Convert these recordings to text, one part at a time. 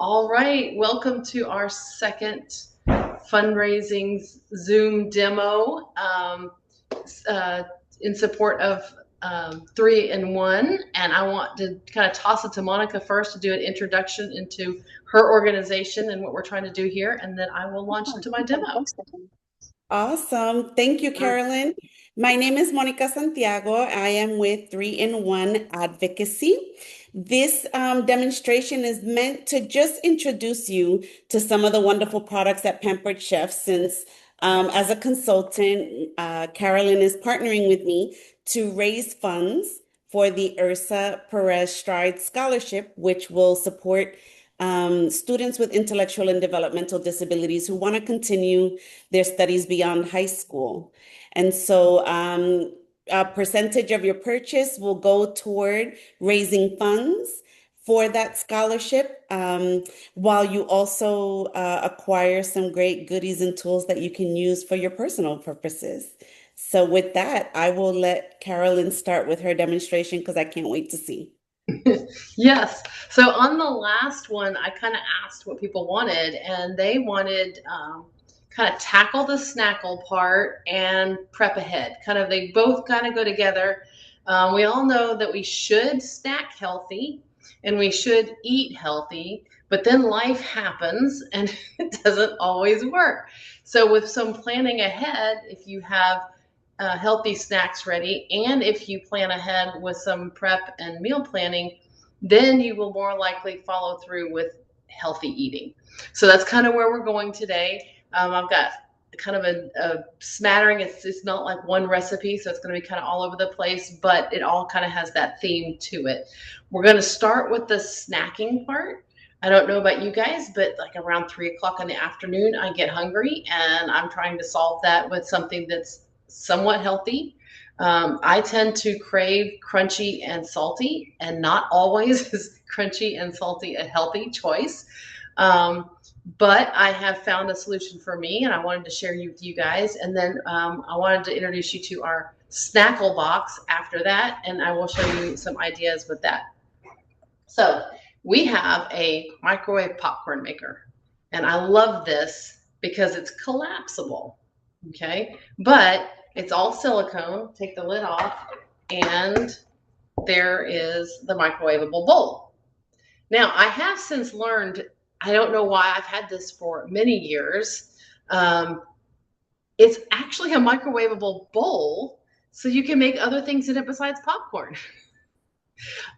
All right, welcome to our second fundraising Zoom demo uh, in support of 3-in-1. And I want to kind of toss it to Monica first to do an introduction into her organization and what we're trying to do here, and then I will launch into my demo. Awesome. Thank you, Carolyn. My name is Monica Santiago. I am with 3-in-1 Advocacy. This demonstration is meant to just introduce you to some of the wonderful products at Pampered Chef, since as a consultant, Carolyn is partnering with me to raise funds for the Ursa Perez Stride Scholarship, which will support students with intellectual and developmental disabilities who want to continue their studies beyond high school. And so a percentage of your purchase will go toward raising funds for that scholarship, while you also acquire some great goodies and tools that you can use for your personal purposes. So with that, I will let Carolyn start with her demonstration because I can't wait to see. Yes. So on the last one, I kind of asked what people wanted, and they wanted kind of tackle the snackle part and prep ahead. Kind of, they both kind of go together. We all know that we should snack healthy and we should eat healthy, but then life happens and it doesn't always work. So with some planning ahead, if you have healthy snacks ready, and if you plan ahead with some prep and meal planning, then you will more likely follow through with healthy eating. So that's kind of where we're going today. I've got kind of a smattering. It's not like one recipe, so it's going to be kind of all over the place, but it all kind of has that theme to it. We're going to start with the snacking part. I don't know about you guys, but like around 3 o'clock in the afternoon, I get hungry, and I'm trying to solve that with something that's somewhat healthy. I tend to crave crunchy and salty, and not always is crunchy and salty a healthy choice. Um, but I have found a solution for me, and I wanted to share with you guys. And then I wanted to introduce you to our Snackle box after that, and I will show you some ideas with that. So we have a microwave popcorn maker, and I love this because it's collapsible. Okay, but it's all silicone. Take the lid off, and there is the microwavable bowl. Now, I have since learned, I don't know why I've had this for many years. Um, it's actually a microwavable bowl, so you can make other things in it besides popcorn.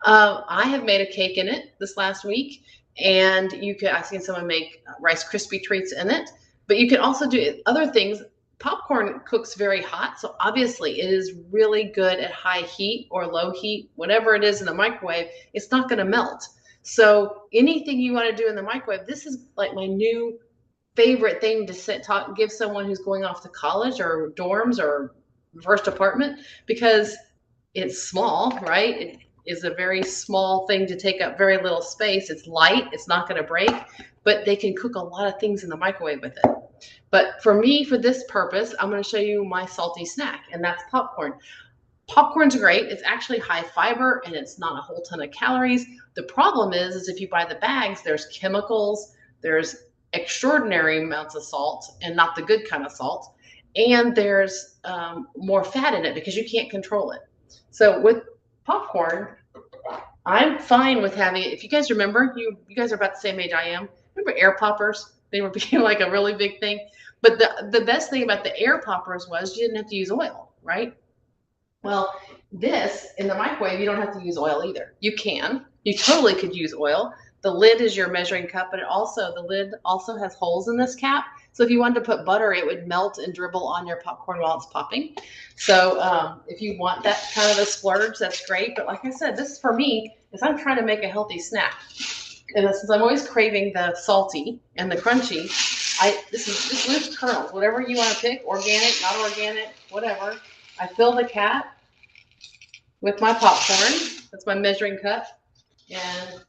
I have made a cake in it this last week, and I've seen someone make Rice Krispie treats in it, but you can also do other things. Popcorn cooks very hot, so obviously it is really good at high heat or low heat, whatever it is in the microwave, it's not going to melt. So anything you want to do in the microwave, this is like my new favorite thing to give someone who's going off to college or dorms or first apartment, because it's small, right? It is a very small thing to take up very little space. It's light, it's not going to break, but they can cook a lot of things in the microwave with it. But for me, for this purpose, I'm going to show you my salty snack, and that's popcorn. Popcorn's great. It's actually high fiber, and it's not a whole ton of calories. The problem is if you buy the bags, there's chemicals, there's extraordinary amounts of salt, and not the good kind of salt, and there's more fat in it because you can't control it. So with popcorn, I'm fine with having it. If you guys remember, you guys are about the same age I am. Remember air poppers? They were became like a really big thing. But the best thing about the air poppers was you didn't have to use oil, right? Well, this in the microwave, you don't have to use oil either. You can. You totally could use oil. The lid is your measuring cup, but the lid also has holes in this cap. So if you wanted to put butter, it would melt and dribble on your popcorn while it's popping. So if you want that kind of a splurge, that's great. But like I said, this for me is I'm trying to make a healthy snack. And since I'm always craving the salty and the crunchy, this is just loose kernels, whatever you want to pick, organic, not organic, whatever. I fill the cap with my popcorn. That's my measuring cup. And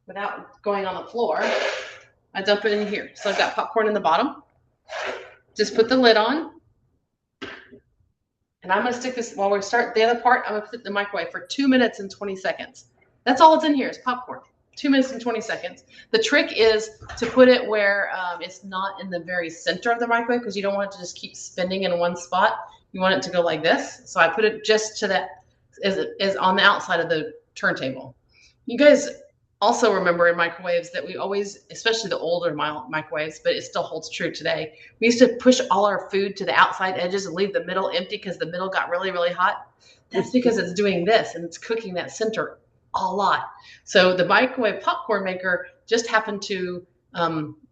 without going on the floor, I dump it in here. So I've got popcorn in the bottom. Just put the lid on. And I'm going to stick this, while we start the other part, I'm going to put it in the microwave for 2 minutes and 20 seconds. That's all that's in here is popcorn. 2 minutes and 20 seconds. The trick is to put it where it's not in the very center of the microwave, because you don't want it to just keep spinning in one spot. You want it to go like this. So I put it just to that, is on the outside of the turntable. You guys also remember in microwaves that we always, especially the older microwaves, but it still holds true today, we used to push all our food to the outside edges and leave the middle empty because the middle got really, really hot. That's because it's doing this and it's cooking that center a lot. So the microwave popcorn maker just happened to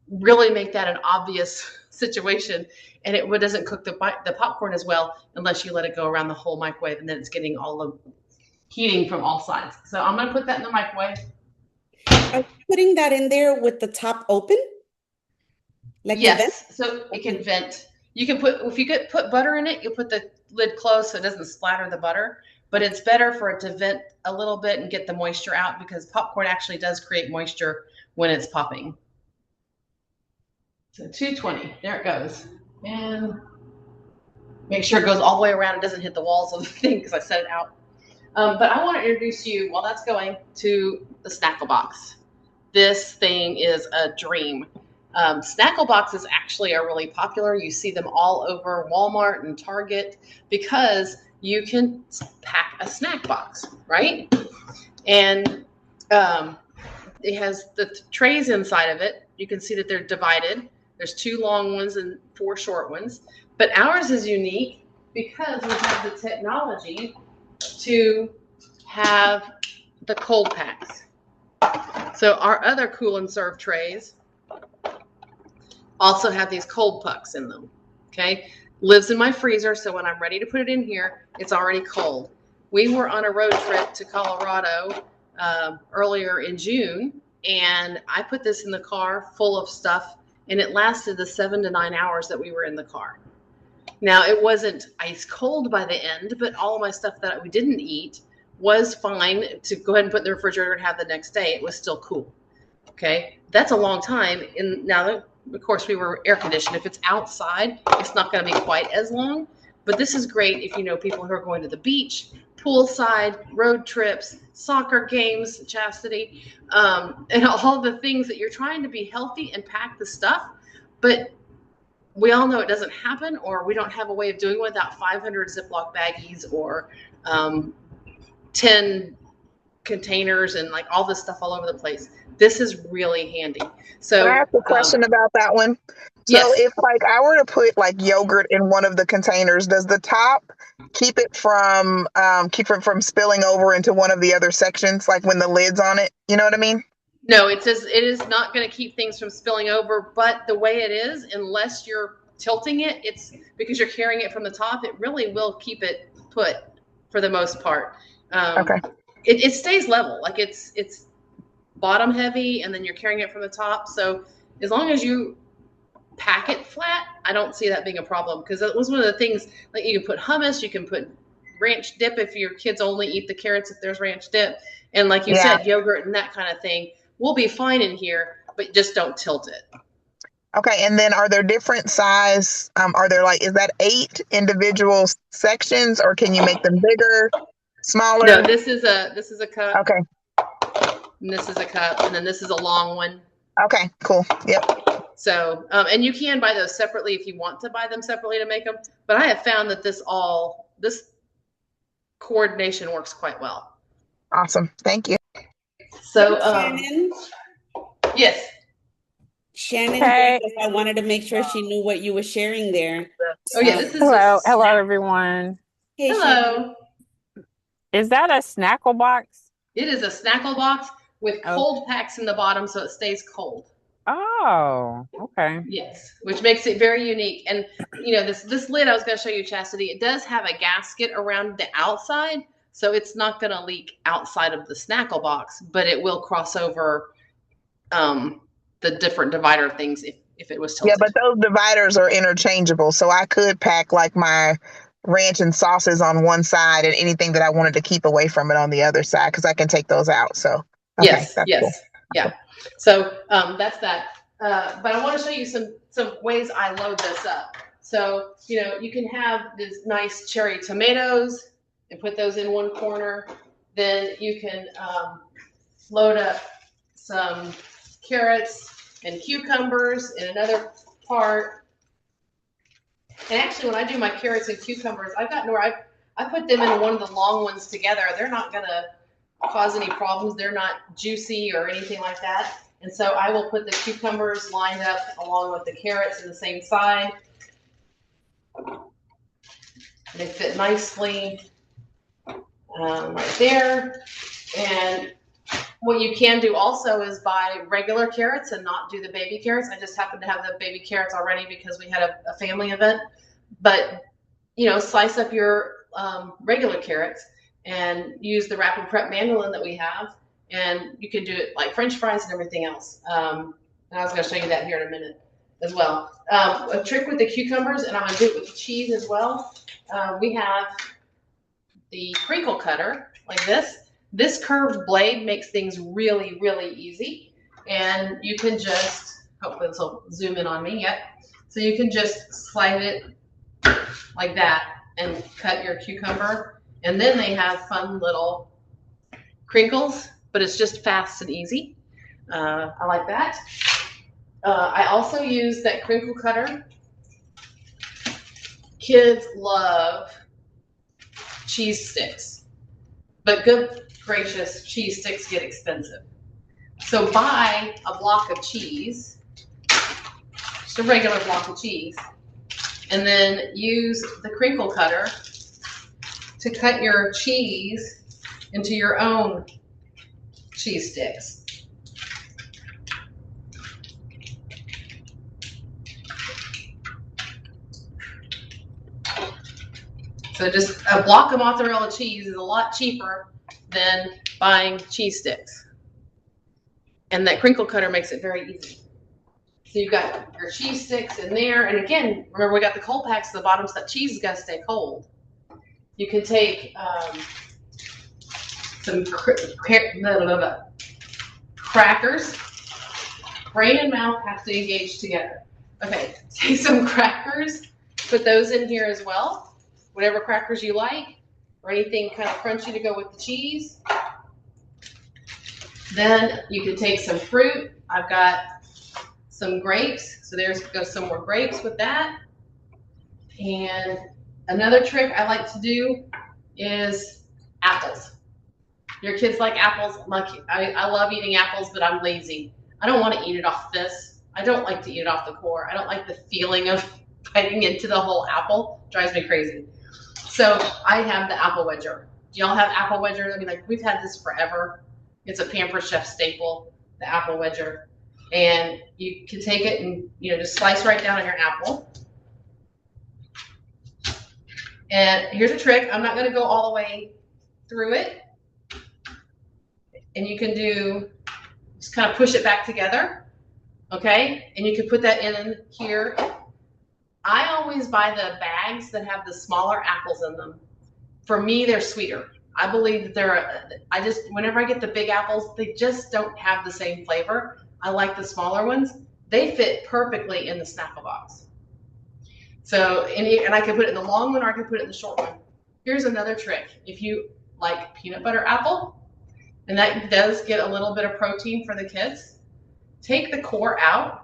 really make that an obvious situation, and it doesn't cook the popcorn as well unless you let it go around the whole microwave, and then it's getting all the heating from all sides. So I'm going to put that in the microwave. Are you putting that in there with the top open? Like yes, so it can vent. You can put, if you put butter in it, you put the lid closed so it doesn't splatter the butter. But it's better for it to vent a little bit and get the moisture out, because popcorn actually does create moisture when it's popping. So 220, there it goes. And make sure it goes all the way around. It doesn't hit the walls of the thing because I set it out. But I want to introduce you, while that's going, to the Snackle box. This thing is a dream. Snackle boxes actually are really popular. You see them all over Walmart and Target because you can pack a snack box, right? And it has the trays inside of it. You can see that they're divided. There's 2 long ones and 4 short ones. But ours is unique because we have the technology to have the cold packs. So our other cool and serve trays also have these cold pucks in them, okay? Lives in my freezer, so when I'm ready to put it in here, it's already cold. We were on a road trip to Colorado earlier in June, and I put this in the car full of stuff, and it lasted the 7 to 9 hours that we were in the car. Now, it wasn't ice cold by the end, but all of my stuff that we didn't eat was fine to go ahead and put in the refrigerator and have the next day. It was still cool, okay? That's a long time. And now, of course, we were air conditioned. If it's outside, it's not going to be quite as long. But this is great if you know people who are going to the beach, poolside, road trips, soccer games, Chastity, and all the things that you're trying to be healthy and pack the stuff. But we all know it doesn't happen, or we don't have a way of doing it without 500 Ziploc baggies or 10 containers and like all this stuff all over the place. This is really handy. So can I ask a question about that one? So yes. if like I were to put like yogurt in one of the containers, does the top keep it from spilling over into one of the other sections, like when the lid's on it? You know what I mean? No, it says it is not going to keep things from spilling over, but the way it is, unless you're tilting it, it's because you're carrying it from the top, it really will keep it put for the most part. Okay. It stays level, like it's bottom heavy, and then you're carrying it from the top. So as long as you pack it flat, I don't see that being a problem, because it was one of the things, like you can put hummus, you can put ranch dip if your kids only eat the carrots if there's ranch dip, and like you said, yogurt and that kind of thing will be fine in here, but just don't tilt it. Okay, and then are there different size? Are there is that 8 individual sections, or can you make them bigger, smaller? No, this is a cup. Okay. And this is a cup, and then this is a long one. Okay, cool. Yep. So, and you can buy those separately if you want to buy them separately to make them. But I have found that this coordination works quite well. Awesome. Thank you. So, Shannon? Yes. Shannon, Hey. I wanted to make sure she knew what you were sharing there. Oh yeah, this is Hello everyone. Hey, hello. Shannon. Is that a Snackle box? It is a Snackle box with cold packs in the bottom, so it stays cold. Oh, okay. Yes, which makes it very unique. And you know, this lid I was going to show you, Chastity, it does have a gasket around the outside, so it's not going to leak outside of the Snackle box, but it will cross over the different divider things if it was tilted. Yeah, but those dividers are interchangeable, so I could pack like my ranch and sauces on one side and anything that I wanted to keep away from it on the other side, because I can take those out. So yes, that's yes, cool. yeah. So that's that. But I want to show you some ways I load this up. So you know, you can have these nice cherry tomatoes and put those in one corner. Then you can load up some carrots and cucumbers in another part. And actually, when I do my carrots and cucumbers, I've gotten where I put them in one of the long ones together. They're not going to cause any problems. They're not juicy or anything like that. And so I will put the cucumbers lined up along with the carrots in the same side. They fit nicely right there. And what you can do also is buy regular carrots and not do the baby carrots. I just happen to have the baby carrots already because we had a family event. But, you know, slice up your regular carrots and use the wrap and prep mandolin that we have. And you can do it like French fries and everything else. And I was going to show you that here in a minute as well. A trick with the cucumbers, and I'm going to do it with the cheese as well. We have the crinkle cutter like this. This curved blade makes things really, really easy. And you can just, hopefully this will zoom in on me, yep. So you can just slide it like that and cut your cucumber. And then they have fun little crinkles, but it's just fast and easy. I like that. I also use that crinkle cutter. Kids love cheese sticks, but good gracious, cheese sticks get expensive. So buy a block of cheese, just a regular block of cheese, and then use the crinkle cutter to cut your cheese into your own cheese sticks. So just a block of mozzarella cheese is a lot cheaper than buying cheese sticks. And that crinkle cutter makes it very easy. So you've got your cheese sticks in there. And again, remember we got the cold packs at the bottom, so that cheese has got to stay cold. You can take some crackers. Brain and mouth have to engage together. Okay, take some crackers, put those in here as well. Whatever crackers you like, or anything kind of crunchy to go with the cheese. Then you can take some fruit. I've got some grapes, so there's goes some more grapes with that. And another trick I like to do is apples. Your kids like apples. I love eating apples, but I'm lazy. I don't want to eat it off this. I don't like to eat it off the core. I don't like the feeling of biting into the whole apple. It drives me crazy. So I have the apple wedger. Do y'all have apple wedgers? I mean, like we've had this forever. It's a Pampered Chef staple, the apple wedger. And you can take it and, you know, just slice right down on your apple. And here's a trick. I'm not going to go all the way through it. And you can do, just kind of push it back together. Okay? And you can put that in here. I always buy the bags that have the smaller apples in them. For me, they're sweeter. I believe that whenever I get the big apples, they just don't have the same flavor. I like the smaller ones. They fit perfectly in the Snackle box. So, and I can put it in the long one or I can put it in the short one. Here's another trick. If you like peanut butter apple, and that does get a little bit of protein for the kids, take the core out.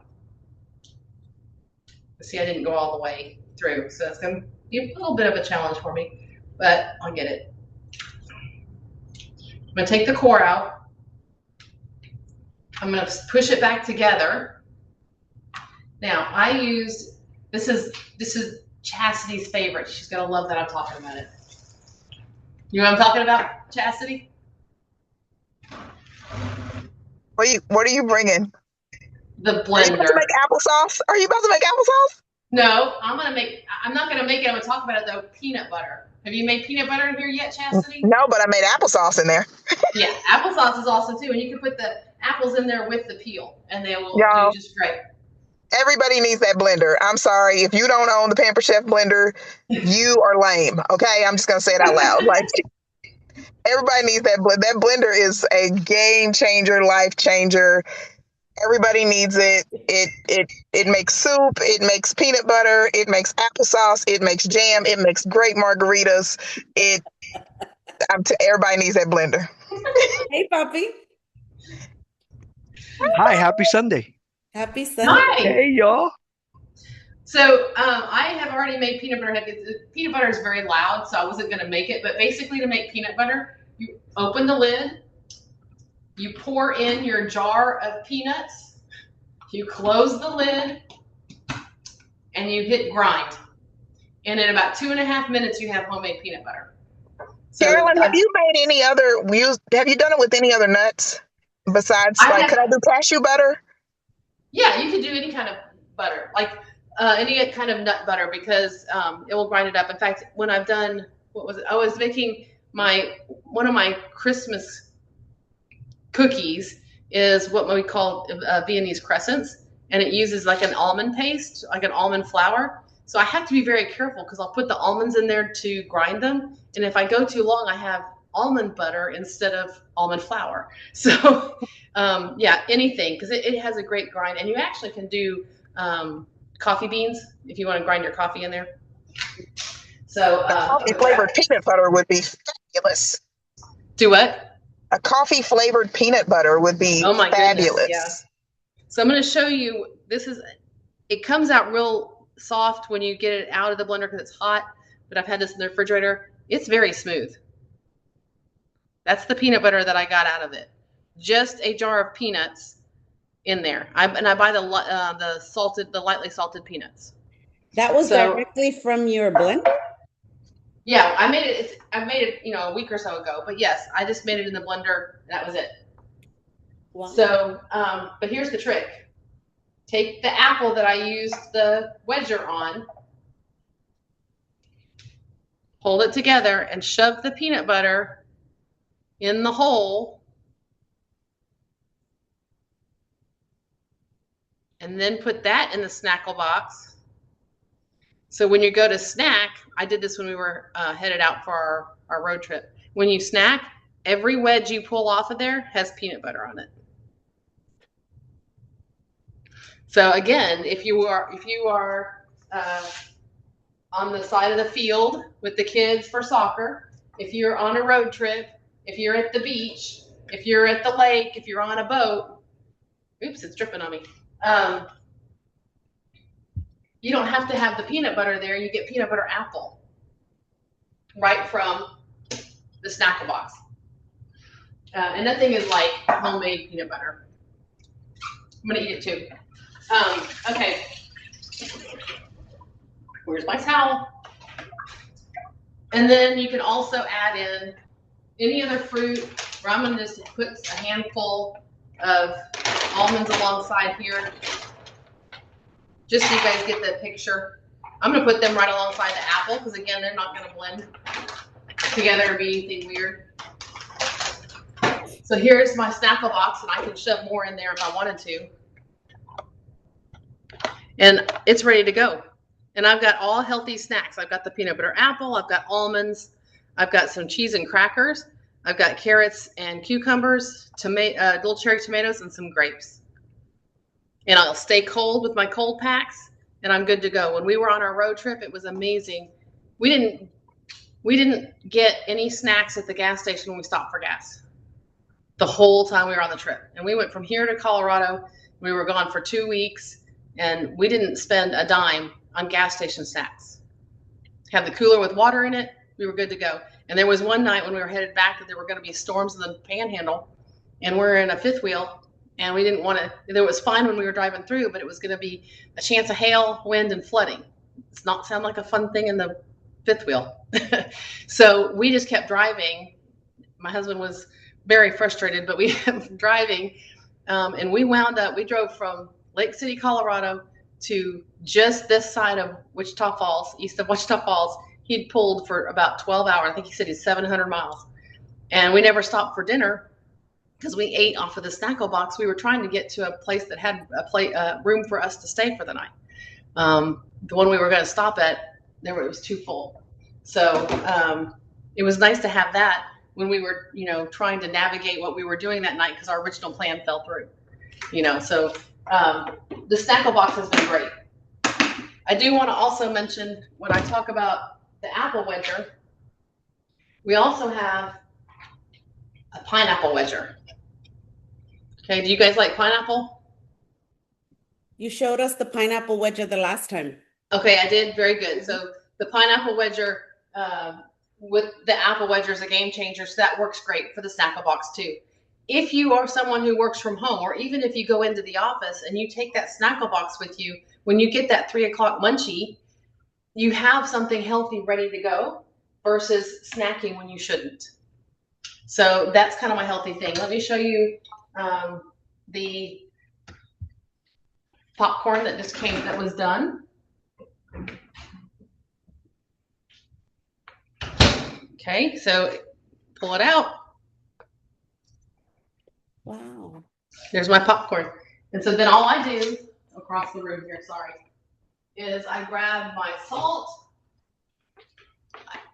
See, I didn't go all the way through, so that's going to be a little bit of a challenge for me, but I'll get it. I'm going to take the core out. I'm going to push it back together. Now, I used, this is Chastity's favorite. She's going to love that I'm talking about it. You know what I'm talking about, Chastity? What are you bringing? The blender. Are you about to make applesauce? Are you about to make applesauce? No, I'm not gonna make it. I'm gonna talk about it though. Peanut butter. Have you made peanut butter in here yet, Chastity? No, but I made applesauce in there. Yeah, applesauce is awesome too, and you can put the apples in there with the peel, and they will do just great. Everybody needs that blender. I'm sorry. If you don't own the Pampered Chef blender, you are lame. Okay? I'm just going to say it out loud. Like, everybody needs that blender. That blender is a game changer, life changer. Everybody needs it. It makes soup. It makes peanut butter. It makes applesauce. It makes jam. It makes great margaritas. Everybody needs that blender. Hey, puppy. Hi, happy Sunday. Happy Sunday. Hi. Hey, y'all. So I have already made peanut butter. Peanut butter is very loud, so I wasn't going to make it. But basically, to make peanut butter, you open the lid, you pour in your jar of peanuts, you close the lid, and you hit grind. And in about 2.5 minutes, you have homemade peanut butter. So Carolyn, have you made any other? Have you done it with any other nuts besides could I do cashew butter? Yeah, you could do any kind of butter, like any kind of nut butter, because it will grind it up. In fact, when I've done, what was it? I was making one of my Christmas cookies is what we call Viennese crescents, and it uses like an almond paste, like an almond flour. So I have to be very careful because I'll put the almonds in there to grind them, and if I go too long, I have almond butter instead of almond flour. So yeah, anything, because it has a great grind, and you actually can do coffee beans if you want to grind your coffee in there. So Coffee flavored peanut butter would be fabulous. Do what? A coffee flavored peanut butter would be fabulous. Goodness, yeah. So I'm going to show you. It comes out real soft when you get it out of the blender because it's hot. But I've had this in the refrigerator. It's very smooth. That's the peanut butter that I got out of it. Just a jar of peanuts in there. I buy the lightly salted peanuts. That was directly from your blender? Yeah, I made it a week or so ago. But yes, I just made it in the blender. That was it. Wow. So, but here's the trick. Take the apple that I used the wedger on, hold it together, and shove the peanut butter in the hole, and then put that in the Snackle box. So when you go to snack, I did this when we were headed out for our road trip. When you snack, every wedge you pull off of there has peanut butter on it. So again, if you are on the side of the field with the kids for soccer, if you're on a road trip, if you're at the beach, if you're at the lake, if you're on a boat, oops, it's dripping on me. You don't have to have the peanut butter there. You get peanut butter apple right from the Snackle box. And that thing is like homemade peanut butter. I'm going to eat it too. Okay. Where's my towel? And then you can also add in any other fruit. Where I'm going to just put a handful of almonds alongside here. Just so you guys get the picture. I'm going to put them right alongside the apple because, again, they're not going to blend together or be anything weird. So here's my Snackle box, and I can shove more in there if I wanted to. And it's ready to go. And I've got all healthy snacks. I've got the peanut butter apple. I've got almonds. I've got some cheese and crackers. I've got carrots and cucumbers, little cherry tomatoes, and some grapes. And I'll stay cold with my cold packs, and I'm good to go. When we were on our road trip, it was amazing. We didn't get any snacks at the gas station when we stopped for gas the whole time we were on the trip. And we went from here to Colorado. We were gone for 2 weeks. And we didn't spend a dime on gas station snacks. Had the cooler with water in it, we were good to go. And there was one night when we were headed back that there were going to be storms in the Panhandle, and we're in a fifth wheel, and we didn't want to. It was fine when we were driving through, but it was going to be a chance of hail, wind, and flooding. It's not sound like a fun thing in the fifth wheel. So we just kept driving. My husband was very frustrated, but we kept driving, and we drove from Lake City, Colorado to just this side of Wichita Falls, east of Wichita Falls. He'd pulled for about 12 hours. I think he said he's 700 miles. And we never stopped for dinner because we ate off of the Snackle box. We were trying to get to a place that had a room for us to stay for the night. The one we were going to stop at, it was too full. So it was nice to have that when we were, trying to navigate what we were doing that night because our original plan fell through. So the Snackle box has been great. I do want to also mention when I talk about the apple wedger, we also have a pineapple wedger. Okay, do you guys like pineapple? You showed us the pineapple wedger the last time. Okay, I did. Very good. So the pineapple wedger with the apple wedger is a game changer. So that works great for the Snackle box too. If you are someone who works from home, or even if you go into the office and you take that Snackle box with you, when you get that 3 o'clock munchie, you have something healthy ready to go versus snacking when you shouldn't. So that's kind of my healthy thing. Let me show you the popcorn that just came, that was done. Okay, so pull it out. Wow. There's my popcorn. And so then all I do across the room here, sorry, is I grab my salt.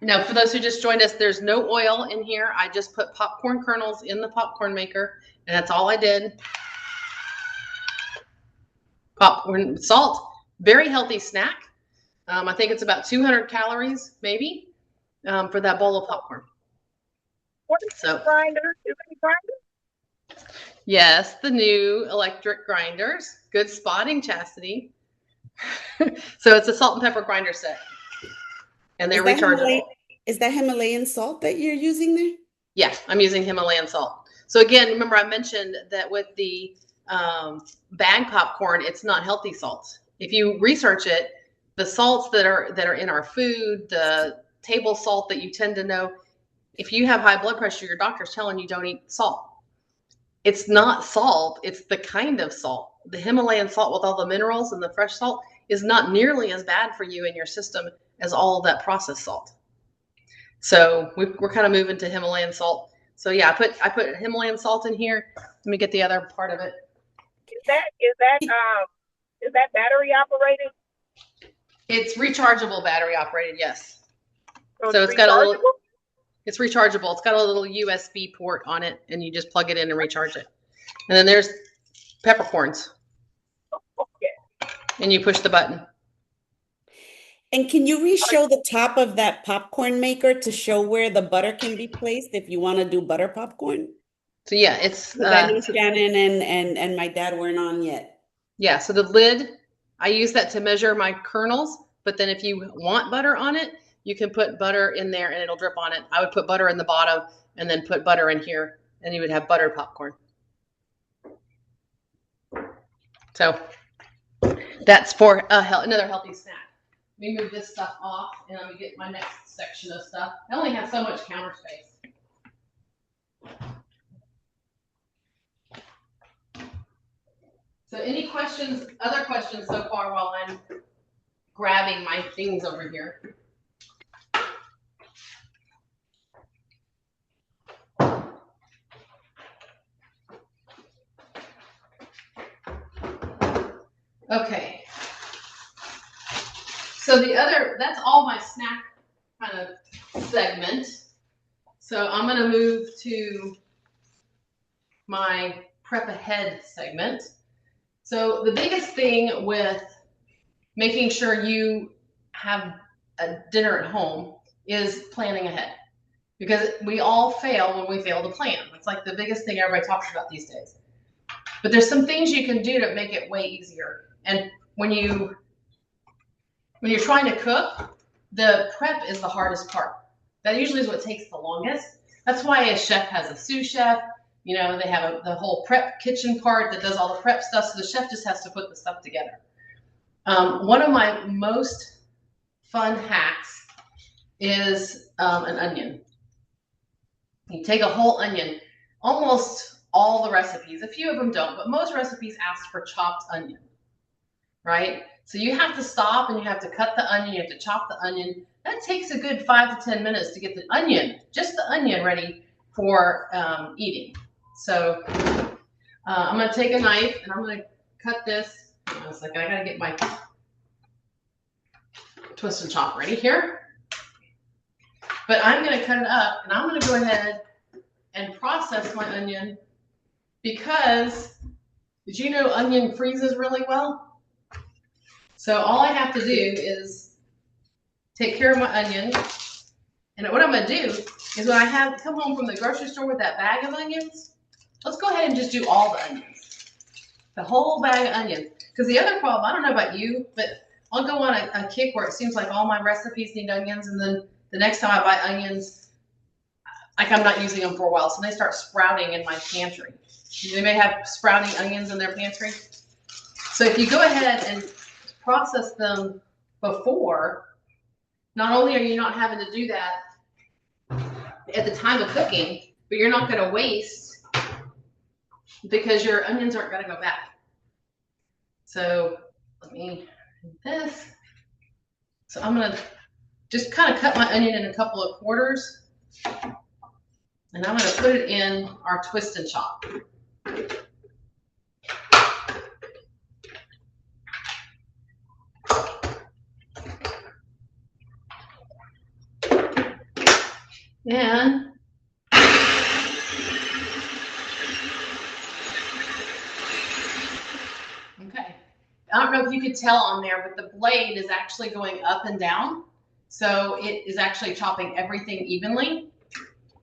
Now, for those who just joined us, there's no oil in here. I just put popcorn kernels in the popcorn maker, and that's all I did. Popcorn, salt, very healthy snack. I think it's about 200 calories, maybe, for that bowl of popcorn. What is the grinder? Is it a grinder? Yes, the new electric grinders. Good spotting, Chastity. So it's a salt and pepper grinder set, and they're rechargeable. Is that Himalayan salt that you're using there? Yeah, I'm using Himalayan salt. So again, remember I mentioned that with the bag popcorn, it's not healthy salt. If you research it, the salts that are in our food, the table salt that you tend to know, if you have high blood pressure, your doctor's telling you don't eat salt. It's not salt, it's the kind of salt. The Himalayan salt with all the minerals and the fresh salt is not nearly as bad for you in your system as all that processed salt. So we're kind of moving to Himalayan salt. So yeah, I put Himalayan salt in here. Let me get the other part of it. Is that battery operated? It's rechargeable battery operated, yes. So it's got a little, it's rechargeable. It's got a little USB port on it, and you just plug it in and recharge it. And then there's peppercorns. Okay. And you push the button. And can you re-show the top of that popcorn maker to show where the butter can be placed if you want to do butter popcorn? So yeah, it's I know Shannon and my dad weren't on yet. Yeah, so the lid, I use that to measure my kernels, but then if you want butter on it, you can put butter in there and it'll drip on it. I would put butter in the bottom and then put butter in here, and you would have butter popcorn. So that's for another healthy snack. Let me move this stuff off and let me get my next section of stuff. I only have so much counter space. So any questions, other questions so far while I'm grabbing my things over here? Okay. So that's all my snack kind of segment. So I'm going to move to my prep ahead segment. So the biggest thing with making sure you have a dinner at home is planning ahead, because we all fail when we fail to plan. It's like the biggest thing everybody talks about these days. But there's some things you can do to make it way easier. And when you're trying to cook, the prep is the hardest part. That usually is what takes the longest. That's why a chef has a sous chef. You know, they have the whole prep kitchen part that does all the prep stuff. So the chef just has to put the stuff together. One of my most fun hacks is an onion. You take a whole onion. Almost all the recipes, a few of them don't, but most recipes ask for chopped onion, right? So you have to stop and you have to cut the onion, you have to chop the onion. That takes a good 5 to 10 minutes to get the onion, just the onion, ready for eating. So I'm going to take a knife and I'm going to cut this. I was like, I got to get my twist and chop ready here. But I'm going to cut it up and I'm going to go ahead and process my onion, because did you know onion freezes really well? So all I have to do is take care of my onion. And what I'm going to do is when I come home from the grocery store with that bag of onions, let's go ahead and just do all the onions, the whole bag of onions. Because the other problem, I don't know about you, but I'll go on a kick where it seems like all my recipes need onions, and then the next time I buy onions, like I'm not using them for a while, so they start sprouting in my pantry. They may have sprouting onions in their pantry. So if you go ahead and process them before, not only are you not having to do that at the time of cooking, but you're not going to waste because your onions aren't going to go bad. So let me do this. So I'm going to just kind of cut my onion in a couple of quarters, and I'm going to put it in our twist and chop. And okay, I don't know if you could tell on there, but the blade is actually going up and down. So it is actually chopping everything evenly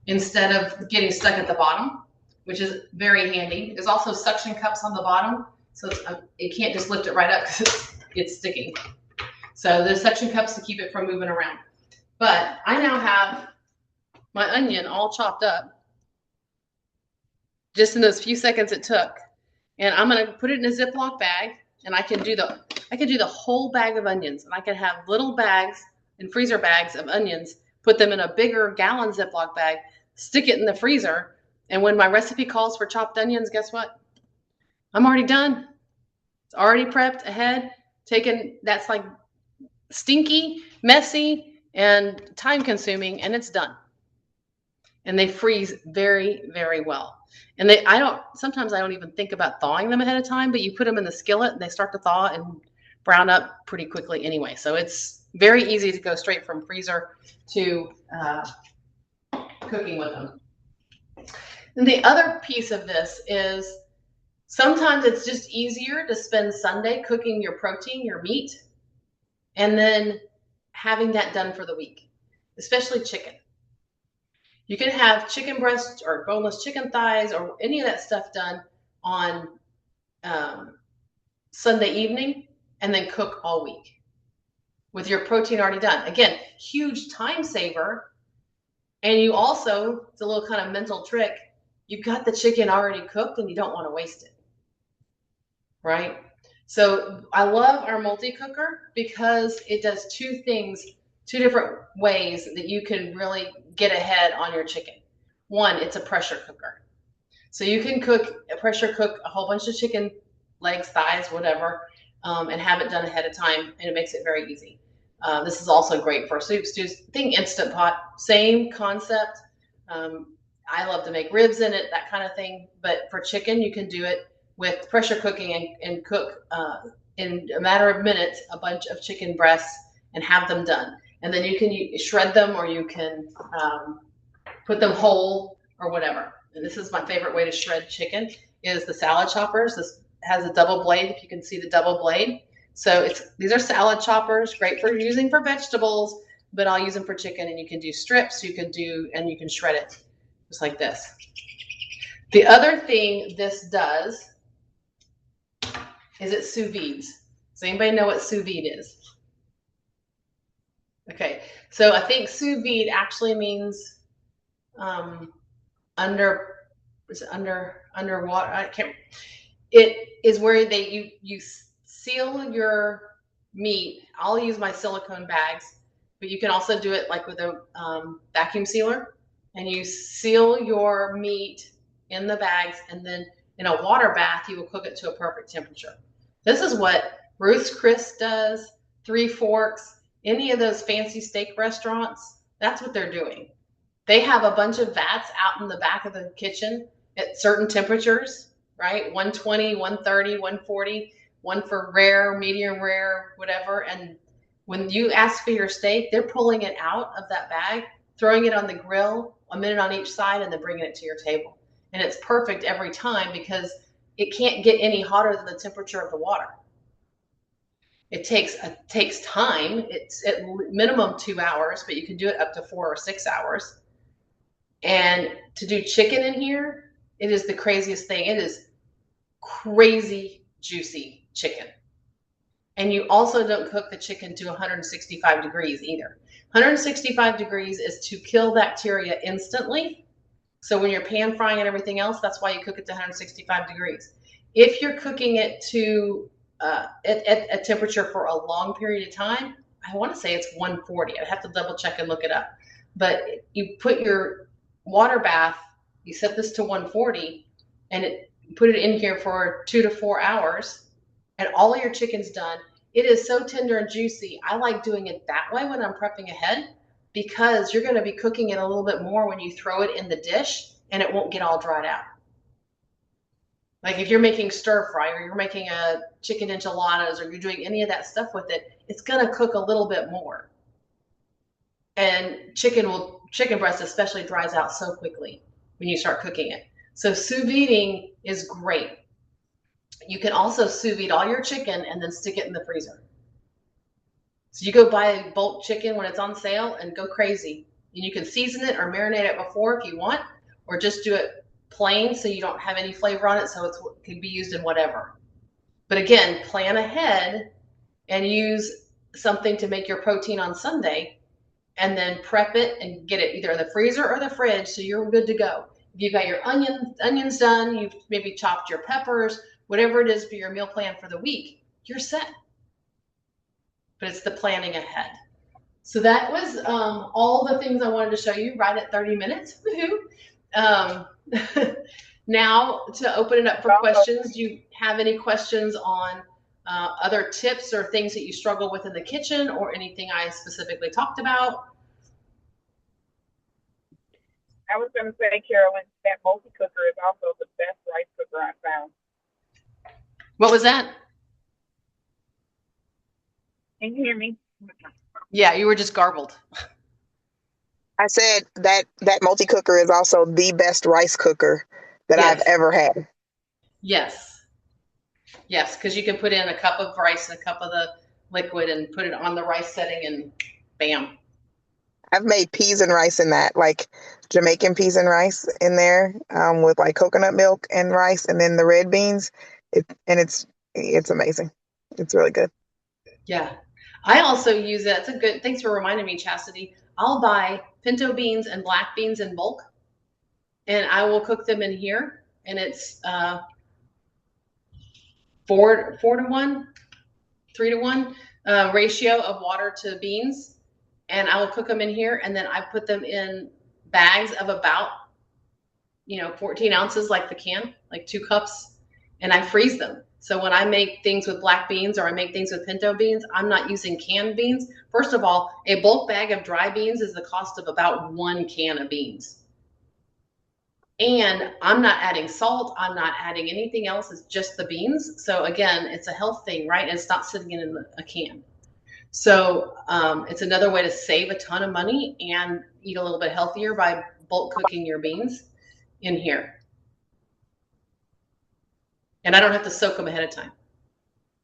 instead of getting stuck at the bottom, which is very handy. There's also suction cups on the bottom, so it can't just lift it right up because it's sticking. So there's suction cups to keep it from moving around. But I now have my onion all chopped up just in those few seconds it took. And I'm going to put it in a Ziploc bag, and I can do the whole bag of onions, and I can have little bags and freezer bags of onions, put them in a bigger gallon Ziploc bag, stick it in the freezer, and when my recipe calls for chopped onions, guess what? I'm already done. It's already prepped ahead. That's like stinky, messy, and time consuming, and it's done. And they freeze very, very well. And sometimes I don't even think about thawing them ahead of time, but you put them in the skillet and they start to thaw and brown up pretty quickly anyway. So it's very easy to go straight from freezer to cooking with them. And the other piece of this is sometimes it's just easier to spend Sunday cooking your protein, your meat, and then having that done for the week, especially chicken. You can have chicken breasts or boneless chicken thighs or any of that stuff done on Sunday evening and then cook all week with your protein already done. Again, huge time saver. And you also, it's a little kind of mental trick, you've got the chicken already cooked and you don't want to waste it, right? So I love our multi-cooker because it does two different ways that you can really get ahead on your chicken. One, it's a pressure cooker. So you can pressure cook a whole bunch of chicken legs, thighs, whatever, and have it done ahead of time, and it makes it very easy. This is also great for soup, stews. Think Instant Pot, same concept. I love to make ribs in it, that kind of thing. But for chicken, you can do it with pressure cooking and cook in a matter of minutes a bunch of chicken breasts and have them done. And then you can shred them, or you can put them whole or whatever. And this is my favorite way to shred chicken is the salad choppers. This has a double blade, if you can see the double blade. So these are salad choppers, great for using for vegetables, but I'll use them for chicken, and you can do strips, and you can shred it just like this. The other thing this does is it sous vides. Does anybody know what sous vide is? Okay, so I think sous vide actually means underwater. I can't. It is where you seal your meat. I'll use my silicone bags, but you can also do it like with a vacuum sealer, and you seal your meat in the bags, and then in a water bath you will cook it to a perfect temperature. This is what Ruth's Chris does, Three Forks, any of those fancy steak restaurants. That's what they're doing. They have a bunch of vats out in the back of the kitchen at certain temperatures, right? 120, 130, 140, one for rare, medium rare, whatever. And when you ask for your steak, they're pulling it out of that bag, throwing it on the grill, a minute on each side, and then bringing it to your table. And it's perfect every time because it can't get any hotter than the temperature of the water. It takes time. It's at minimum 2 hours, but you can do it up to 4 or 6 hours. And to do chicken in here, It is the craziest thing. It is crazy juicy chicken. And you also don't cook the chicken to 165 degrees either. 165 degrees is to kill bacteria instantly. So when you're pan frying and everything else, that's why you cook it to 165 degrees. If you're cooking it to at a temperature for a long period of time, I want to say it's 140. I'd have to double check and look it up. But you put your water bath, you set this to 140, and put it in here for 2 to 4 hours, and all of your chicken's done. It is so tender and juicy. I like doing it that way when I'm prepping ahead, because you're going to be cooking it a little bit more when you throw it in the dish, and it won't get all dried out. Like if you're making stir fry, or you're making a chicken enchiladas, or you're doing any of that stuff with it, it's going to cook a little bit more. And chicken breast especially dries out so quickly when you start cooking it. So sous videing is great. You can also sous vide all your chicken and then stick it in the freezer. So you go buy bulk chicken when it's on sale and go crazy. And you can season it or marinate it before if you want, or just do it plain so you don't have any flavor on it, so it can be used in whatever. But again, plan ahead and use something to make your protein on Sunday, and then prep it and get it either in the freezer or the fridge so you're good to go. If you've got your onions done, you've maybe chopped your peppers, whatever it is for your meal plan for the week, you're set. But it's the planning ahead. So that was all the things I wanted to show you right at 30 minutes. Woohoo! Now to open it up for questions. Do you have any questions on other tips or things that you struggle with in the kitchen, or anything I specifically talked about? I was going to say, Carolyn, that multi-cooker is also the best rice cooker I found. What was that? Can you hear me? Yeah, you were just garbled. I said that multi-cooker is also the best rice cooker that Yes. I've ever had. Yes. Yes, because you can put in a cup of rice and a cup of the liquid and put it on the rice setting, and bam. I've made peas and rice in that, like Jamaican peas and rice in there, with like coconut milk and rice, and then the red beans. It's amazing. It's really good. Yeah. I also use it. It's a good, thanks for reminding me, Chastity. I'll buy pinto beans and black beans in bulk, and I will cook them in here. And it's 4 to 1, 3 to 1 ratio of water to beans. And I will cook them in here, and then I put them in bags of about, 14 ounces, like the can, like 2 cups, and I freeze them. So when I make things with black beans, or I make things with pinto beans, I'm not using canned beans. First of all, a bulk bag of dry beans is the cost of about 1 can of beans. And I'm not adding salt. I'm not adding anything else. It's just the beans. So again, it's a health thing, right? And it's not sitting in a can. So it's another way to save a ton of money and eat a little bit healthier by bulk cooking your beans in here. And I don't have to soak them ahead of time.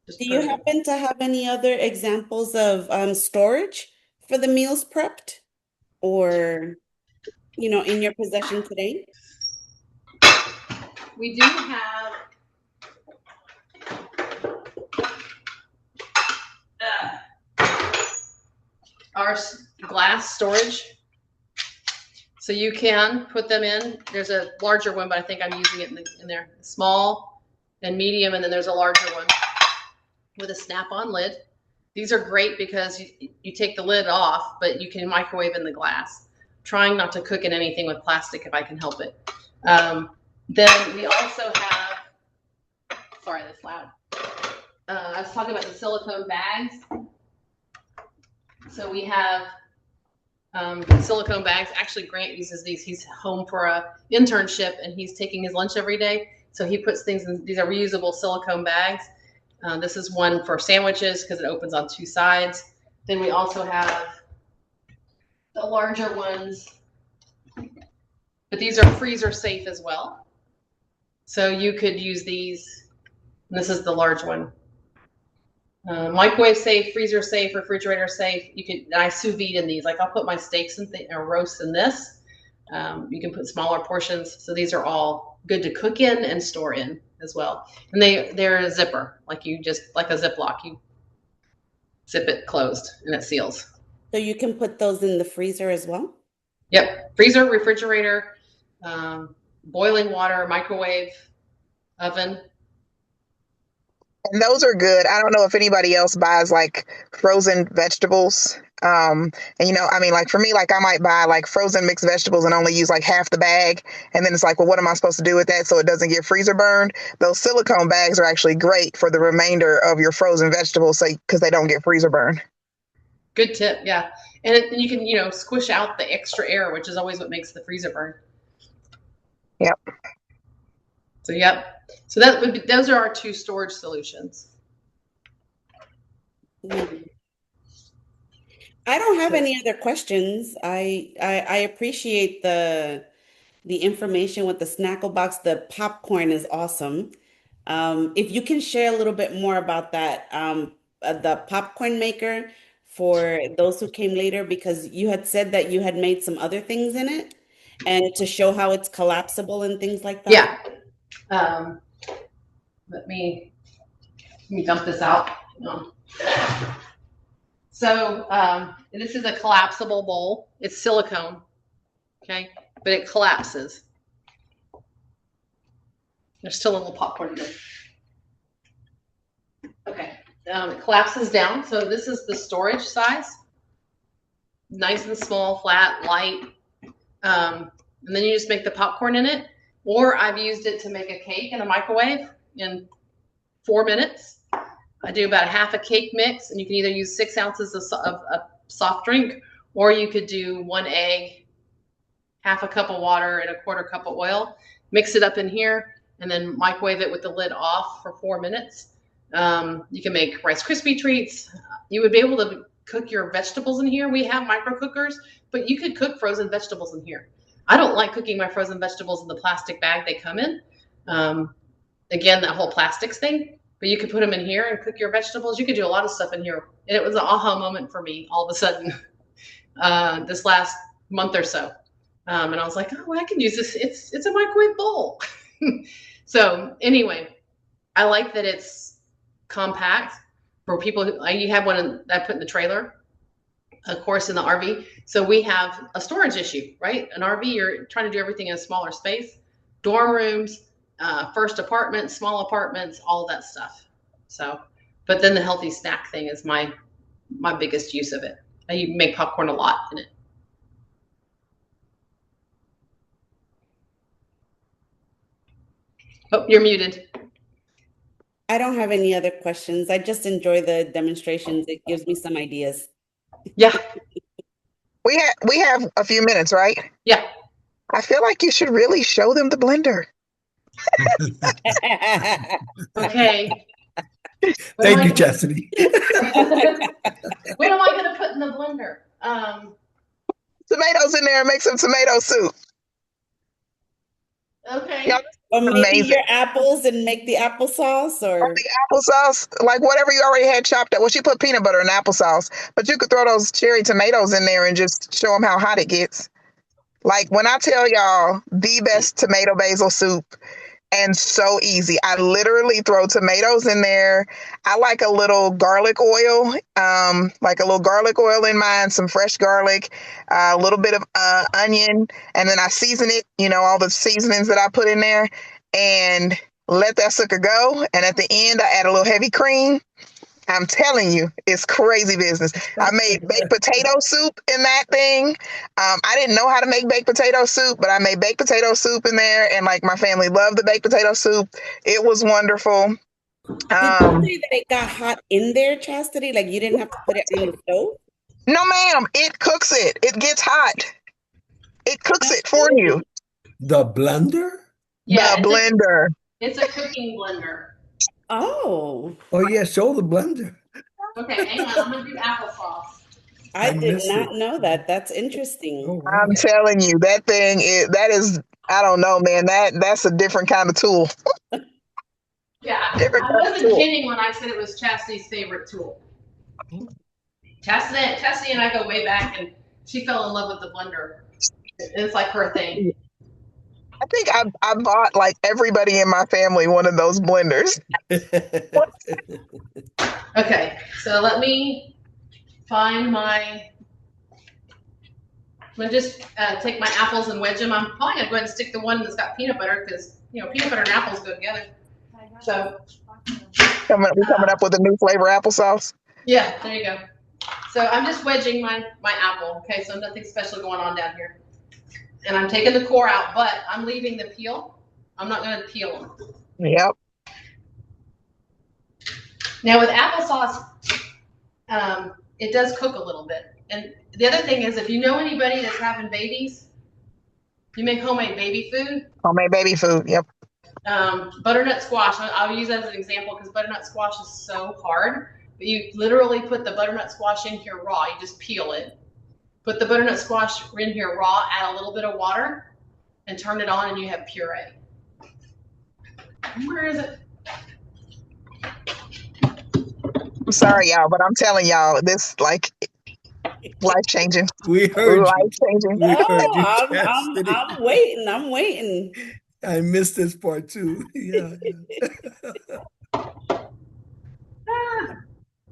Do you happen to have any other examples of storage for the meals prepped, or, in your possession today? We do have our glass storage. So you can put them in. There's a larger one, but I think I'm using it in there. Small and medium, and then there's a larger one with a snap-on lid. These are great because you take the lid off, but you can microwave in the glass. Trying not to cook in anything with plastic if I can help it. Then we also have, sorry, that's loud. I was talking about the silicone bags. So we have silicone bags. Actually, Grant uses these. He's home for a internship, and he's taking his lunch every day. So he puts things in. These are reusable silicone bags. This is one for sandwiches because it opens on 2 sides. Then we also have the larger ones, but these are freezer safe as well. So you could use these. And this is the large one. Microwave safe, freezer safe, refrigerator safe. You could. I sous vide in these. Like I'll put my steaks and or roasts in this. You can put smaller portions. So these are all good to cook in and store in as well. And they're a zipper, like a Ziploc. You zip it closed and it seals. So you can put those in the freezer as well? Yep. Freezer, refrigerator, boiling water, microwave, oven. And those are good. I don't know if anybody else buys like frozen vegetables. And I mean, like for me, like I might buy like frozen mixed vegetables and only use like half the bag. And then it's like, well, what am I supposed to do with that so it doesn't get freezer burned? Those silicone bags are actually great for the remainder of your frozen vegetables, so because they don't get freezer burned. Good tip, yeah. And you can, squish out the extra air, which is always what makes the freezer burn. Yep. So, yep. So those are our 2 storage solutions. I don't have any other questions. I appreciate the information with the Snackle box. The popcorn is awesome. If you can share a little bit more about that, the popcorn maker for those who came later, because you had said that you had made some other things in it, and to show how it's collapsible and things like that. Yeah. Let me dump this out. So this is a collapsible bowl. It's silicone, okay, but it collapses. There's still a little popcorn in there. Okay, it collapses down. So this is the storage size. Nice and small, flat, light. And then you just make the popcorn in it. Or I've used it to make a cake in a microwave in 4 minutes. I do about half a cake mix, and you can either use 6 ounces of a soft drink, or you could do 1 egg, half a cup of water, and a 1/4 cup of oil. Mix it up in here, and then microwave it with the lid off for 4 minutes. You can make Rice Krispie treats. You would be able to cook your vegetables in here. We have micro cookers, but you could cook frozen vegetables in here. I don't like cooking my frozen vegetables in the plastic bag they come in. Again, that whole plastics thing, but you could put them in here and cook your vegetables. You could do a lot of stuff in here. And it was an aha moment for me all of a sudden this last month or so. And I was like, oh, I can use this. It's a microwave bowl. So anyway, I like that it's compact for people who, you have one that I put in the trailer, of course, in the RV. So we have a storage issue, right? An RV, you're trying to do everything in a smaller space, dorm rooms, first apartments, small apartments, all of that stuff. So, but then the healthy snack thing is my biggest use of it. I make popcorn a lot in it. Oh, you're muted. I don't have any other questions. I just enjoy the demonstrations. It gives me some ideas. Yeah. We have a few minutes, right? Yeah. I feel like you should really show them the blender. Okay. Thank you, Chastity. What am I going to put in the blender? Tomatoes in there and make some tomato soup. Okay. Y'all, Or maybe amazing. your apples and make the applesauce, or The applesauce, like whatever you already had chopped up. Well, she put peanut butter in applesauce, but you could throw those cherry tomatoes in there and just show them how hot it gets. Like when I tell y'all the best tomato basil soup, and so easy. I literally throw tomatoes in there. I like a little garlic oil, in mine, some fresh garlic, a little bit of onion, and then I season it, all the seasonings that I put in there, and let that sucker go. And at the end, I add a little heavy cream. I'm telling you, it's crazy business. I made baked potato soup in that thing. I didn't know how to make baked potato soup, but I made baked potato soup in there, and like my family loved the baked potato soup. It was wonderful. did you say that it got hot in there, Chastity? Like you didn't have to put it on the stove? No, ma'am. It cooks it. It gets hot. It cooks it for you. The blender? Yeah, The blender. It's a cooking blender. Oh, Oh, yeah, show the blender. Okay, hang on. I'm going to do applesauce. I did missed not it. know that. That's interesting. Oh, wow. I'm telling you, that thing is, I don't know, man. That's a different kind of tool. Yeah, Different I kind of wasn't tool. kidding when I said it was Chastity's favorite tool. Chastity and I go way back, and she fell in love with the blender. It's like her thing. I think I bought like everybody in my family one of those blenders. Okay, so let me find my. I'm gonna just take my apples and wedge them. I'm probably gonna go ahead and stick the one that's got peanut butter because peanut butter and apples go together. So We're coming up with a new flavor applesauce. yeah, there you go. So I'm just wedging my apple. Okay, so nothing special going on down here. And I'm taking the core out, but I'm leaving the peel. I'm not gonna peel them. Yep. Now with applesauce, it does cook a little bit. And the other thing is, if you know anybody that's having babies, you make homemade baby food. Homemade baby food. Yep. Butternut squash. I'll use that as an example because butternut squash is so hard. But you literally put the butternut squash in here raw. You just peel it. Put the butternut squash in here raw, add a little bit of water, and turn it on, and you have puree. Where is it? I'm sorry, y'all, but I'm telling y'all, this like life changing. We heard you. Life changing. We heard you, Oh, Chastity. I'm waiting. I'm waiting. I missed this part too. Yeah.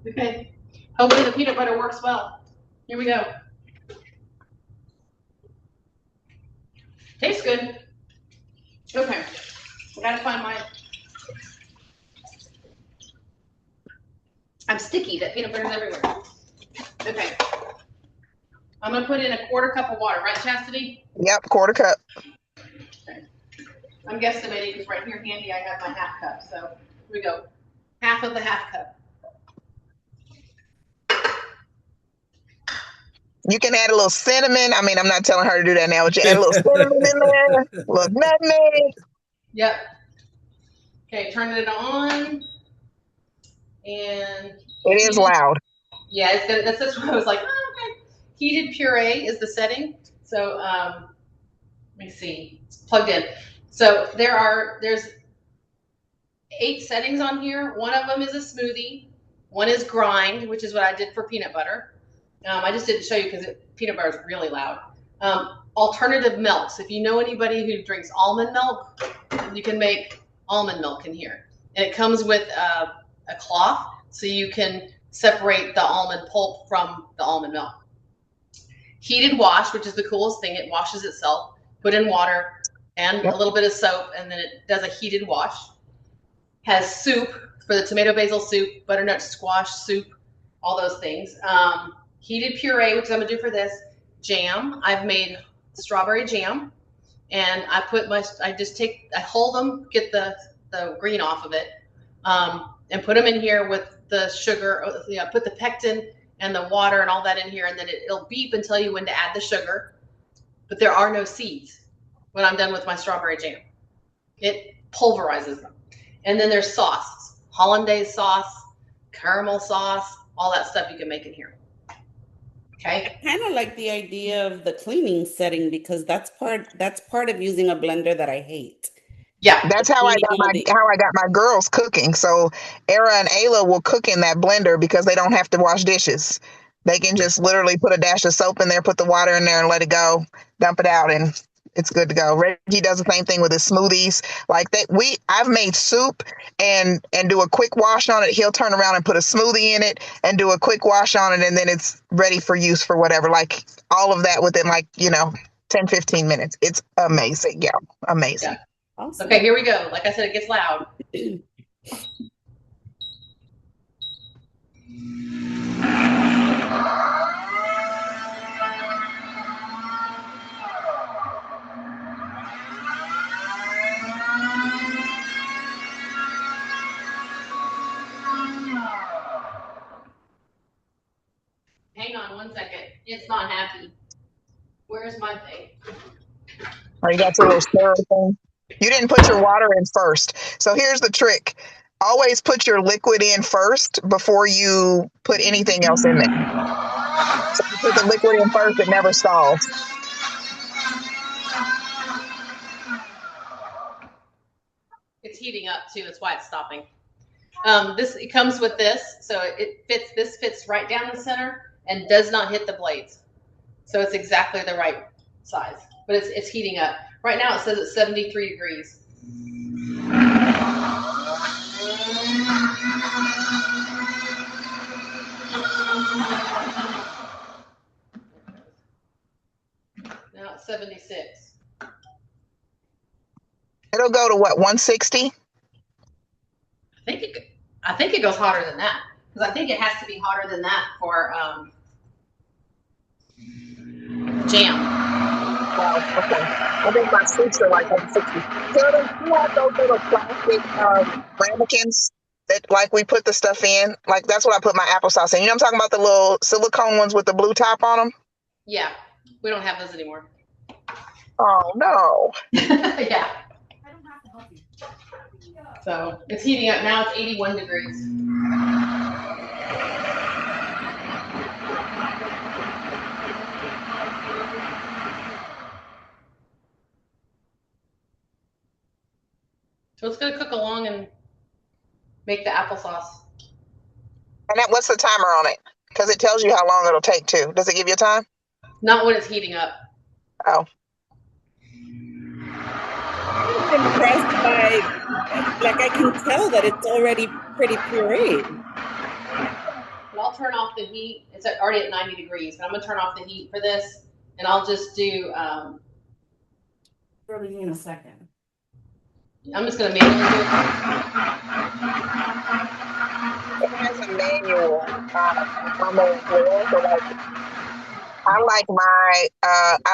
Okay. Hopefully the peanut butter works well. Here we go. Tastes good. Okay. I gotta find my. I'm sticky. That peanut butter's everywhere. Okay. I'm gonna put in a quarter cup of water, right, Chastity? Yep, quarter cup. Okay. I'm guesstimating because right here handy I have my half cup. So here we go. Half of the half cup. You can add a little cinnamon. I mean, I'm not telling her to do that now, but you add a little cinnamon in there, a little nutmeg. Yep. Okay, turn it on. And it is loud. Yeah, it's good. That's what I was like, oh, okay. Heated puree is the setting. So let me see. It's plugged in. So there's 8 settings on here. One of them is a smoothie. One is grind, which is what I did for peanut butter. I just didn't show you because peanut butter is really loud. Alternative milks. If you know anybody who drinks almond milk, you can make almond milk in here. And it comes with a cloth so you can separate the almond pulp from the almond milk. Heated wash, which is the coolest thing. It washes itself. Put in water and a little bit of soap, and then it does a heated wash. Has soup for the tomato basil soup, butternut squash soup, all those things. Heated puree, which I'm gonna do for this. Jam. I've made strawberry jam, and I hold them, get the green off of it, and put them in here with the sugar. Put the pectin and the water and all that in here, and then it'll beep and tell you when to add the sugar. But there are no seeds when I'm done with my strawberry jam. It pulverizes them. And then there's sauce, hollandaise sauce, caramel sauce, all that stuff you can make in here. Okay. I kind of like the idea of the cleaning setting because that's part of using a blender that I hate. Yeah, that's how I got my girls cooking. So Era and Ayla will cook in that blender because they don't have to wash dishes. They can just literally put a dash of soap in there, put the water in there, and let it go, dump it out, and it's good to go. Reggie does the same thing with his smoothies. Like that, I've made soup and do a quick wash on it. He'll turn around and put a smoothie in it and do a quick wash on it, and then it's ready for use for whatever. Like all of that within 10, 15 minutes. It's amazing. Yeah, amazing. Yeah. Awesome. Okay, here we go. Like I said, it gets loud. Hang on one second. It's not happy. Where's my thing? Oh, you got your little stir thing. You didn't put your water in first. So here's the trick. Always put your liquid in first before you put anything else in there. So if you put the liquid in first, it never stalls. It's heating up too. That's why it's stopping. It comes with this, so this fits right down the center and does not hit the blades. So it's exactly the right size, but it's heating up. Right now it says it's 73 degrees. Now it's 76. It'll go to what, 160? I think it goes hotter than that, because I think it has to be hotter than that for jam. Wow, okay. I think my sweets are like 160. Carolyn, you have those little plastic ramekins that like we put the stuff in? Like that's what I put my applesauce in. You know what I'm talking about, the little silicone ones with the blue top on them? Yeah, we don't have those anymore. Oh no. Yeah. So it's heating up now. It's 81 degrees. So it's going to cook along and make the applesauce. And what's the timer on it? Because it tells you how long it'll take too. Does it give you a time? Not when it's heating up. Oh. I'm impressed by, like, I can tell that it's already pretty pureed. But I'll turn off the heat. It's already at 90 degrees, but I'm going to turn off the heat for this, and I'll just do. Probably in a second. I'm just going to manually do it. It has a manual on the floor, so like I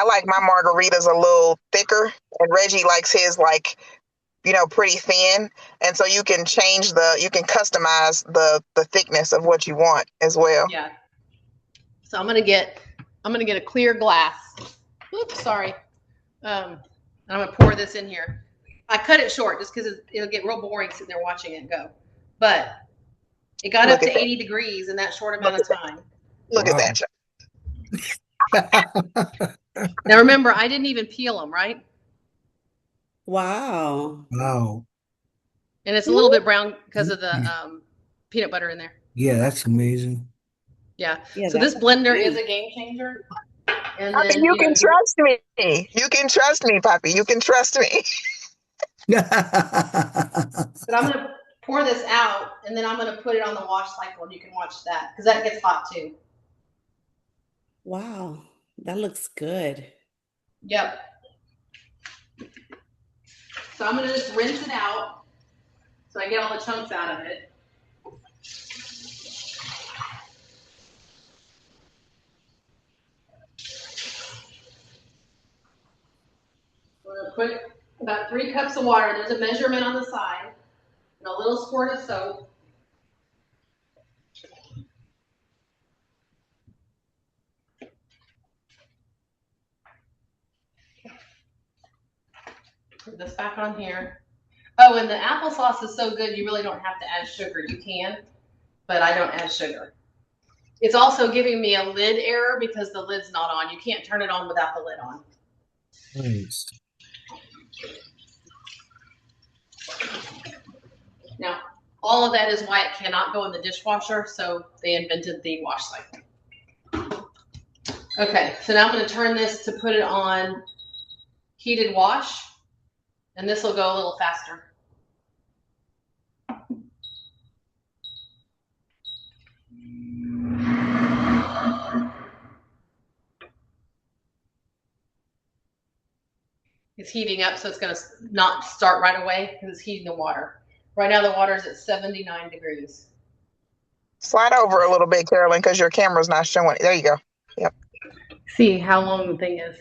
like my margaritas a little thicker, and Reggie likes his like, pretty thin, and so you can customize the thickness of what you want as well. Yeah. So I'm gonna get a clear glass. Oops, sorry. I'm gonna pour this in here. I cut it short just because it'll get real boring sitting there watching it go. But it got up to 80 degrees in that short amount of time. Look at that. Now remember, I didn't even peel them, right? Wow. Wow. And it's a little bit brown because of the peanut butter in there. Yeah, that's amazing. Yeah. Yeah, So this blender is a game changer. And Poppy, then, you can trust me. You can trust me, Poppy. You can trust me. But I'm gonna pour this out, and then I'm gonna put it on the wash cycle, and you can watch that because that gets hot too. Wow, that looks good. Yep. So I'm gonna just rinse it out so I get all the chunks out of it. We're gonna put about 3 cups of water. There's a measurement on the side, and a little squirt of soap. Put this back on here. Oh, and the applesauce is so good, you really don't have to add sugar. You can, but I don't add sugar. It's also giving me a lid error because the lid's not on. You can't turn it on without the lid on. Nice. Now, all of that is why it cannot go in the dishwasher, so they invented the wash cycle. Okay, so now I'm going to turn this to put it on heated wash, and this will go a little faster. It's heating up, so it's going to not start right away because it's heating the water. Right now, the water is at 79 degrees. Slide over a little bit, Carolyn, because your camera's not showing. There you go. Yep. See how long the thing is.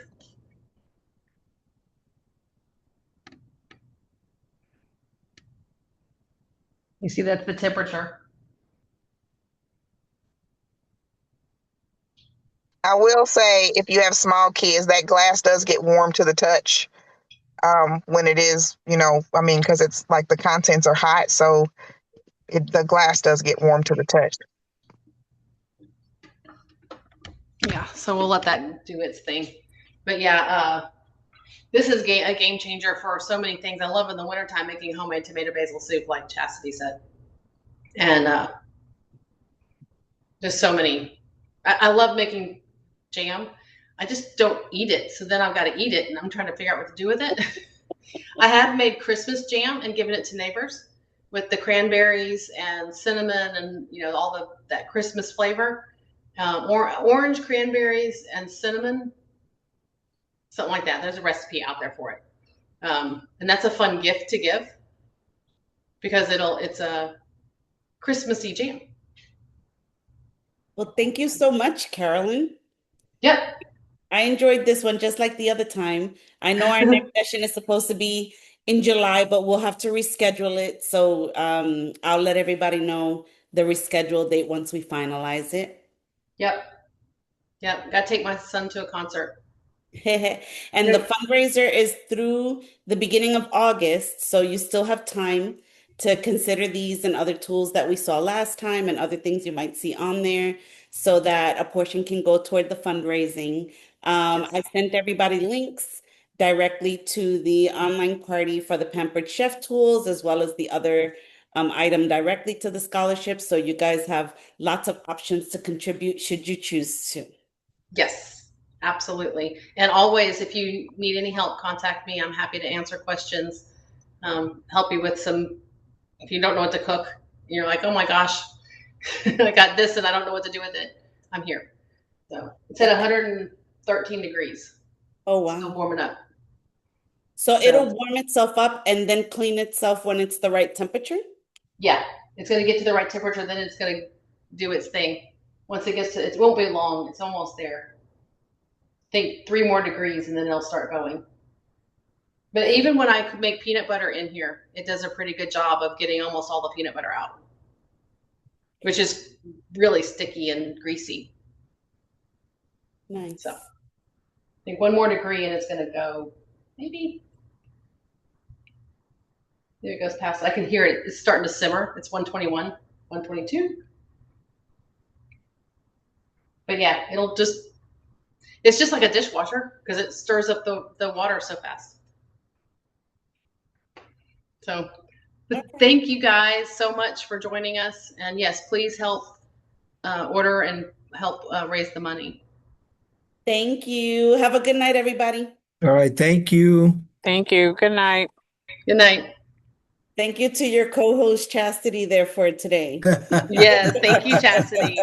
You see that's the temperature. I will say, if you have small kids, that glass does get warm to the touch when it is, because it's like the contents are hot, so the glass does get warm to the touch. Yeah, so we'll let that do its thing. But yeah, this is a game changer for so many things. I love in the wintertime making homemade tomato basil soup, like Chastity said. And just so many. I love making jam. I just don't eat it. So then I've got to eat it, and I'm trying to figure out what to do with it. I have made Christmas jam and given it to neighbors with the cranberries and cinnamon and all that Christmas flavor, orange cranberries and cinnamon, something like that. There's a recipe out there for it, and that's a fun gift to give because it's a Christmassy jam. Well, thank you so much, Carolyn. Yep. I enjoyed this one just like the other time. I know our next session is supposed to be in July, but we'll have to reschedule it. So I'll let everybody know the rescheduled date once we finalize it. Yep. Got to take my son to a concert. And the fundraiser is through the beginning of August, so you still have time to consider these and other tools that we saw last time and other things you might see on there so that a portion can go toward the fundraising. Yes. I sent everybody links directly to the online party for the Pampered Chef tools, as well as the other item directly to the scholarship. So you guys have lots of options to contribute should you choose to. Yes, absolutely. And always, if you need any help, contact me. I'm happy to answer questions, help you with some, if you don't know what to cook, you're like, oh my gosh, I got this and I don't know what to do with it. I'm here. So it's at 113 degrees. Oh, wow. Still warming up. So it'll warm itself up and then clean itself when it's the right temperature? Yeah, it's going to get to the right temperature, then it's going to do its thing. Once it gets to, it won't be long. It's almost there. I think 3 more degrees and then it'll start going. But even when I make peanut butter in here, it does a pretty good job of getting almost all the peanut butter out, which is really sticky and greasy. Nice. So I think 1 more degree and it's going to go maybe. There it goes past. I can hear it. It's starting to simmer. It's 121, 122. But yeah, it's just like a dishwasher because it stirs up the water so fast. So thank you guys so much for joining us. And yes, please help order and help raise the money. Thank you. Have a good night, everybody. All right. Thank you. Thank you. Good night. Good night. Thank you to your co-host Chastity there for today. Yes, thank you, Chastity.